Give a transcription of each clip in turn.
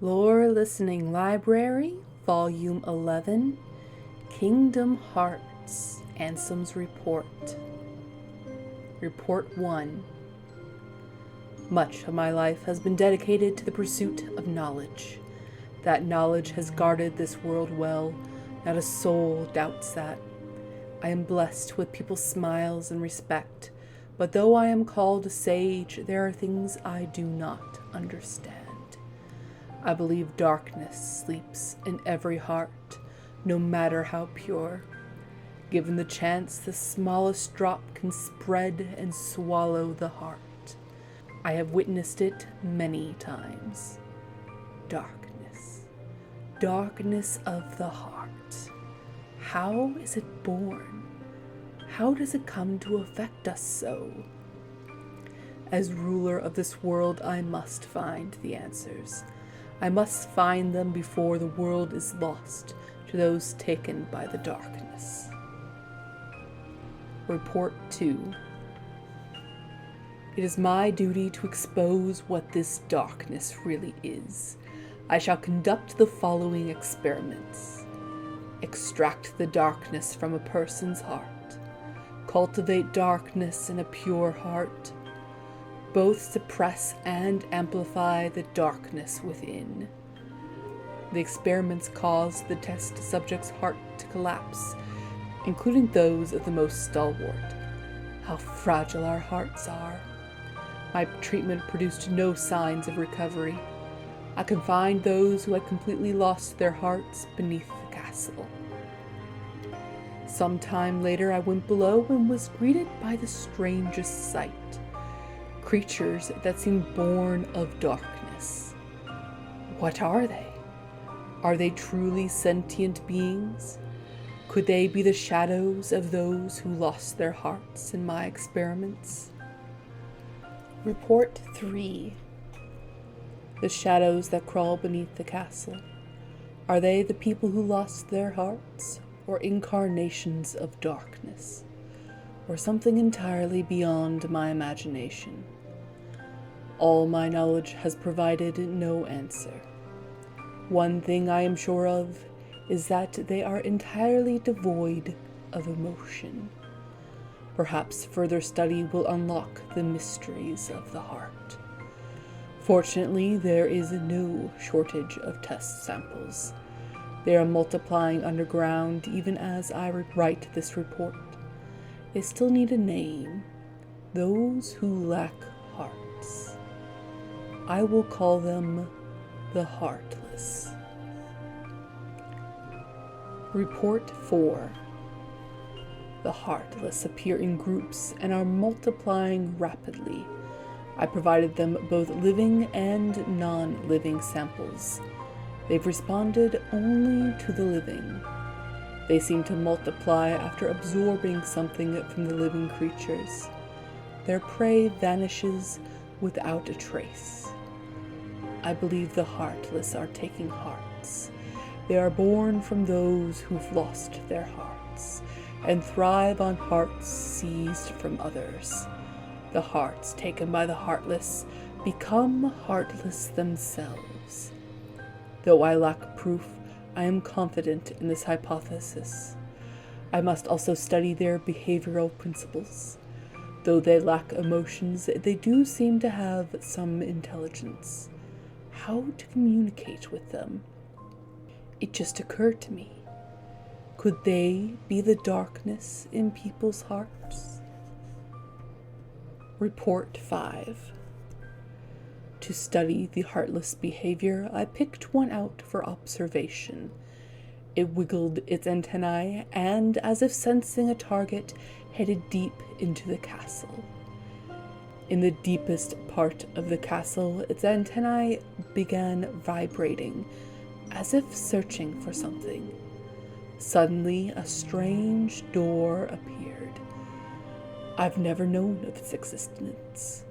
Lore Listening Library, Volume 11, Kingdom Hearts, Ansem's Report. Report 1. Much of my life has been dedicated to the pursuit of knowledge. That knowledge has guarded this world well, not a soul doubts that. I am blessed with people's smiles and respect, but though I am called a sage, there are things I do not understand. I believe darkness sleeps in every heart, no matter how pure. Given the chance, the smallest drop can spread and swallow the heart. I have witnessed it many times. Darkness. Darkness of the heart. How is it born? How does it come to affect us so? As ruler of this world, I must find the answers. I must find them before the world is lost to those taken by the darkness. Report 2. It is my duty to expose what this darkness really is. I shall conduct the following experiments. Extract the darkness from a person's heart. Cultivate darkness in a pure heart. Both suppress and amplify the darkness within. The experiments cause the test subject's heart to collapse, including those of the most stalwart. How fragile our hearts are. My treatment produced no signs of recovery. I confined those who had completely lost their hearts beneath the castle. Some time later I went below and was greeted by the strangest sight. Creatures that seem born of darkness. What are they? Are they truly sentient beings? Could they be the shadows of those who lost their hearts in my experiments? Report 3. The shadows that crawl beneath the castle. Are they the people who lost their hearts, or incarnations of darkness, or something entirely beyond my imagination? All my knowledge has provided no answer. One thing I am sure of is that they are entirely devoid of emotion. Perhaps further study will unlock the mysteries of the heart. Fortunately, there is no shortage of test samples. They are multiplying underground even as I write this report. They still need a name. Those who lack hearts. I will call them the Heartless. Report 4. The Heartless appear in groups and are multiplying rapidly. I provided them both living and non-living samples. They've responded only to the living. They seem to multiply after absorbing something from the living creatures. Their prey vanishes without a trace. I believe the Heartless are taking hearts. They are born from those who've lost their hearts and thrive on hearts seized from others. The hearts taken by the Heartless become heartless themselves. Though I lack proof, I am confident in this hypothesis. I must also study their behavioral principles. Though they lack emotions, they do seem to have some intelligence. How to communicate with them? It just occurred to me. Could they be the darkness in people's hearts? Report 5. To study the heartless behavior, I picked one out for observation. It wiggled its antennae and, as if sensing a target, headed deep into the castle. In the deepest part of the castle, its antennae began vibrating, as if searching for something. Suddenly, a strange door appeared. I've never known of its existence.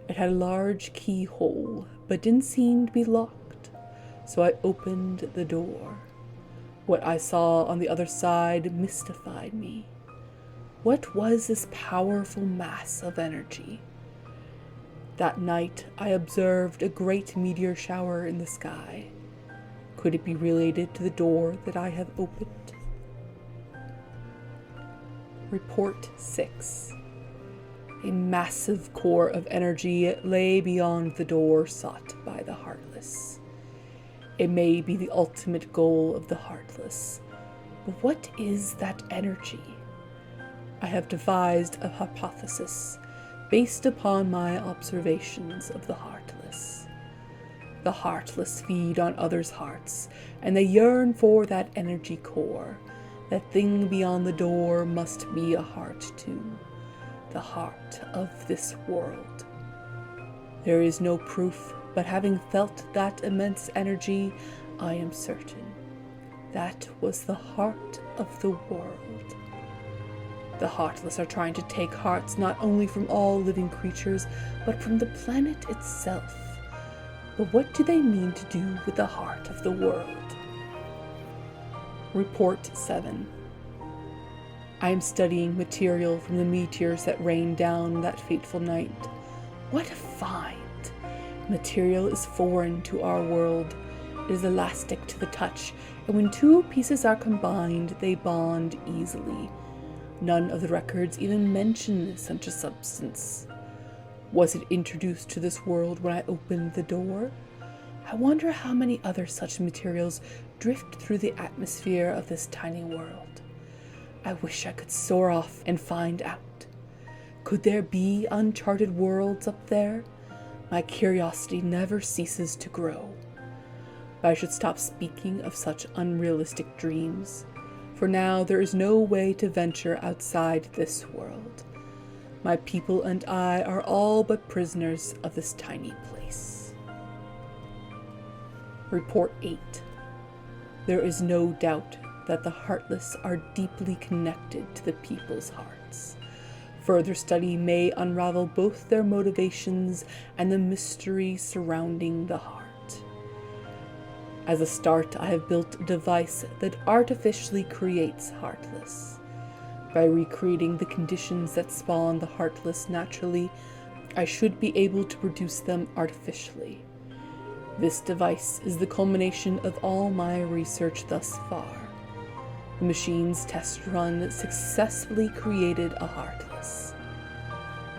It had a large keyhole, but didn't seem to be locked, so I opened the door. What I saw on the other side mystified me. What was this powerful mass of energy? That night, I observed a great meteor shower in the sky. Could it be related to the door that I have opened? Report 6. A massive core of energy lay beyond the door sought by the Heartless. It may be the ultimate goal of the Heartless, but what is that energy? I have devised a hypothesis based upon my observations of the Heartless. The Heartless feed on others' hearts, and they yearn for that energy core. That thing beyond the door must be a heart too, the heart of this world. There is no proof, but having felt that immense energy, I am certain that was the heart of the world. The Heartless are trying to take hearts not only from all living creatures, but from the planet itself. But what do they mean to do with the heart of the world? Report 7. I am studying material from the meteors that rained down that fateful night. What a find! Material is foreign to our world. It is elastic to the touch, and when two pieces are combined, they bond easily. None of the records even mention such a substance. Was it introduced to this world when I opened the door? I wonder how many other such materials drift through the atmosphere of this tiny world. I wish I could soar off and find out. Could there be uncharted worlds up there? My curiosity never ceases to grow. But I should stop speaking of such unrealistic dreams, for now there is no way to venture outside this world. My people and I are all but prisoners of this tiny place. Report 8. There is no doubt that the Heartless are deeply connected to the people's hearts. Further study may unravel both their motivations and the mystery surrounding the heart. As a start, I have built a device that artificially creates Heartless. By recreating the conditions that spawn the Heartless naturally, I should be able to produce them artificially. This device is the culmination of all my research thus far. The machine's test run successfully created a Heartless.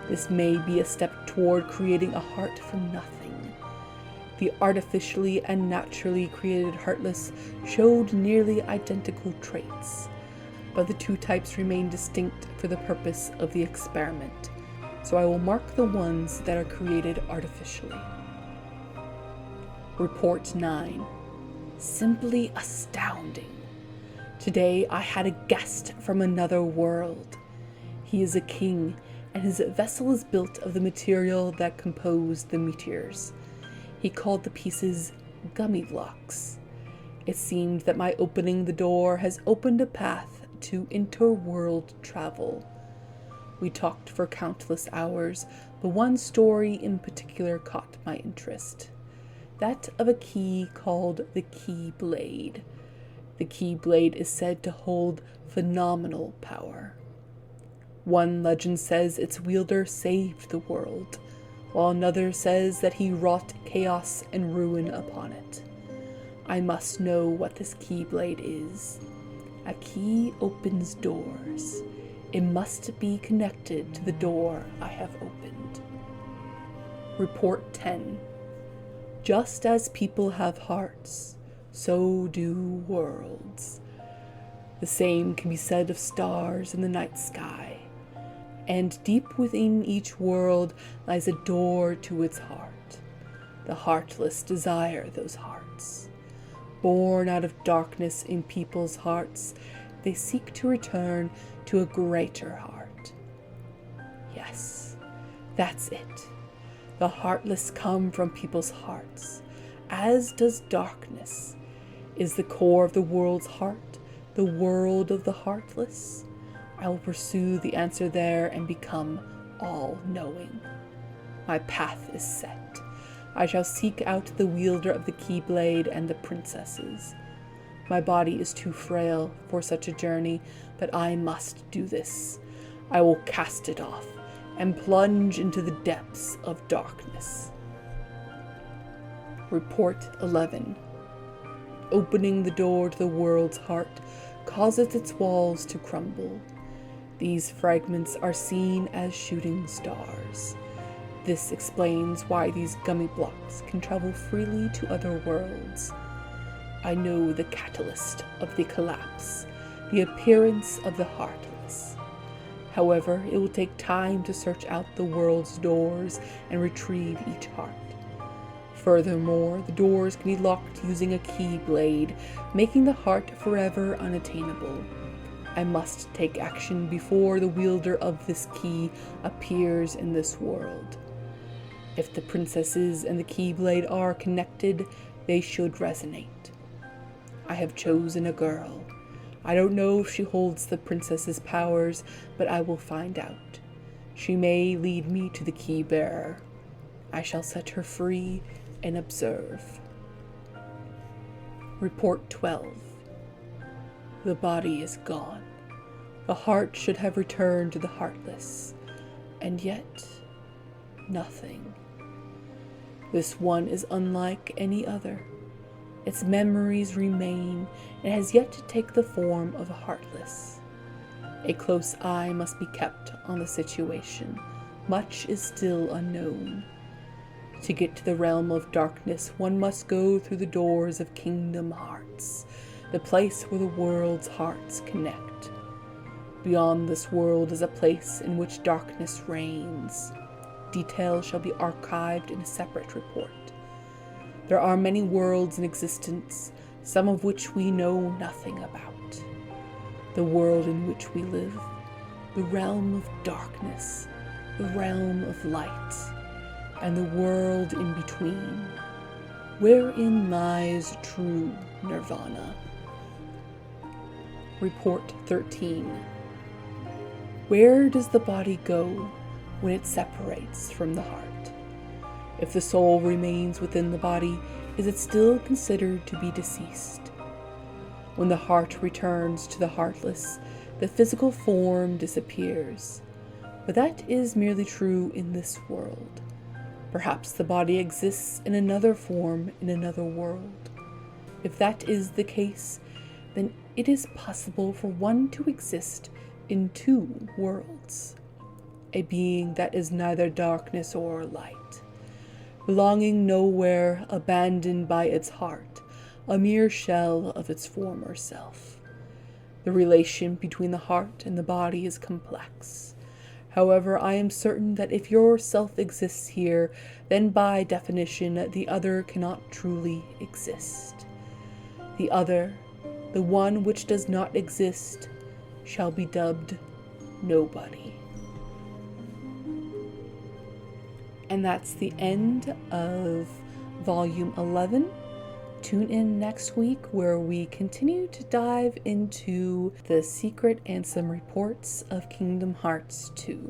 This may be a step toward creating a heart from nothing. The artificially and naturally created Heartless showed nearly identical traits, but the two types remain distinct for the purpose of the experiment, so I will mark the ones that are created artificially. Report 9. Simply astounding. Today I had a guest from another world. He is a king, and his vessel is built of the material that composed the meteors. He called the pieces gummy blocks. It seemed that my opening the door has opened a path to interworld travel. We talked for countless hours, but one story in particular caught my interest. That of a key called the Keyblade. The Keyblade is said to hold phenomenal power. One legend says its wielder saved the world, while another says that he wrought chaos and ruin upon it. I must know what this Keyblade is. A key opens doors. It must be connected to the door I have opened. Report 10. Just as people have hearts, so do worlds. The same can be said of stars in the night sky. And deep within each world lies a door to its heart. The Heartless desire those hearts. Born out of darkness in people's hearts, they seek to return to a greater heart. Yes, that's it. The Heartless come from people's hearts, as does darkness. Is the core of the world's heart the world of the Heartless? I will pursue the answer there and become all-knowing. My path is set. I shall seek out the wielder of the Keyblade and the princesses. My body is too frail for such a journey, but I must do this. I will cast it off and plunge into the depths of darkness. Report 11. Opening the door to the world's heart causes its walls to crumble. These fragments are seen as shooting stars. This explains why these gummy blocks can travel freely to other worlds. I know the catalyst of the collapse, the appearance of the Heartless. However, it will take time to search out the world's doors and retrieve each heart. Furthermore, the doors can be locked using a key blade, making the heart forever unattainable. I must take action before the wielder of this key appears in this world. If the princesses and the Keyblade are connected, they should resonate. I have chosen a girl. I don't know if she holds the princess's powers, but I will find out. She may lead me to the key bearer. I shall set her free and observe. Report 12. The body is gone. The heart should have returned to the Heartless, and yet nothing. This one is unlike any other. Its memories remain and has yet to take the form of a Heartless. A close eye must be kept on the situation. Much is still unknown. To get to the realm of darkness, one must go through the doors of Kingdom Hearts, the place where the world's hearts connect. Beyond this world is a place in which darkness reigns. Details shall be archived in a separate report. There are many worlds in existence, some of which we know nothing about. The world in which we live, the realm of darkness, the realm of light, and the world in between, wherein lies true Nirvana. Report 13. Where does the body go when it separates from the heart? If the soul remains within the body, is it still considered to be deceased? When the heart returns to the Heartless, the physical form disappears. But that is merely true in this world. Perhaps the body exists in another form in another world. If that is the case, then it is possible for one to exist in two worlds. A being that is neither darkness or light, belonging nowhere, abandoned by its heart, a mere shell of its former self. The relation between the heart and the body is complex. However, I am certain that if your self exists here, then by definition the other cannot truly exist. The other, the one which does not exist, shall be dubbed nobody. And that's the end of Volume 11. Tune in next week where we continue to dive into the secret and some reports of Kingdom Hearts 2.